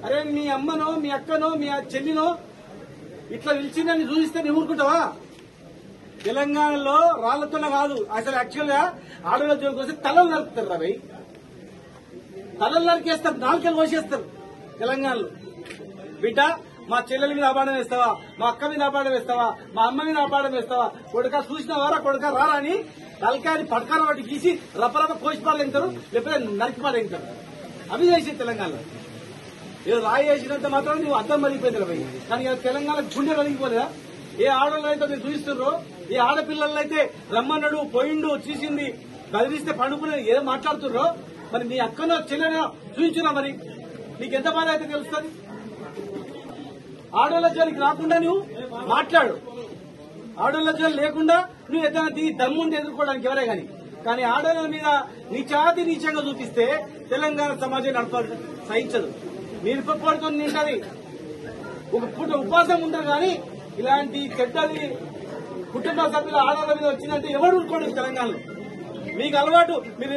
అరే మీ అమ్మనో మీ అక్కనో మీ చెల్లినో ఇట్లా పిలిచిందని చూపిస్తే నువ్వు ఊరుకుంటావా? తెలంగాణలో రాళ్లతోనే కాదు, అసలు యాక్చువల్ గా ఆడవాళ్ళ జోలికి వస్తే తలలు నరుకుతారు రవి, తలలు నరికేస్తారు, నాలుకలు కోసేస్తారు తెలంగాణలో. బిడ్డ మా చెల్లెల మీద అపాడం వేస్తావా, మా అక్క మీద అపాడం వేస్తావా, మా అమ్మ మీద అపాడం వేస్తావా, కొడుక చూసినవారా కొడుక రారా అని తలకాయని పటకాల వాటి గీసి రపరప కోసి పాడేంటారు, లేకపోతే నరికి పాడేంటారు. అవి చేసి తెలంగాణలో ఏదో రాయి వేసినంత మాత్రం నువ్వు అర్థం మరిగిపోయింది రవి. కానీ తెలంగాణ గుండె కలిగిపోలేదా? ఏ ఆడవాళ్ళు అయితే మీరు చూపిస్తున్నారో, ఏ ఆడపిల్లలు అయితే రమ్మన్నాడు పోయిండు చూసింది బదిలిస్తే పండుకుని ఏదో మాట్లాడుతున్నారో, మరి నీ అక్కనో చెల్లెనో చూపించున్నా మరి నీకెంత బాధ అయితే తెలుస్తుంది. ఆడవాళ్ళ జోలికి రాకుండా నువ్వు మాట్లాడు, ఆడవాళ్ళ జోలి లేకుండా నువ్వు ఏదైనా దమ్ముండి ఎదుర్కోవడానికి ఎవరే కానీ ఆడవాళ్ళ మీద నీచాతి నీచంగా చూపిస్తే తెలంగాణ సమాజం నడపాలి సహించదు. నిరుపడితో నింటది, ఒక పూట ఉపాసం ఉంటుంది కానీ ఇలాంటి చెడ్డది కుటుంబ సభ్యుల ఆడవాళ్ళ మీద వచ్చిందంటే ఎవరు ఊరుకోండి తెలంగాణలో. మీకు అలవాటు మీరు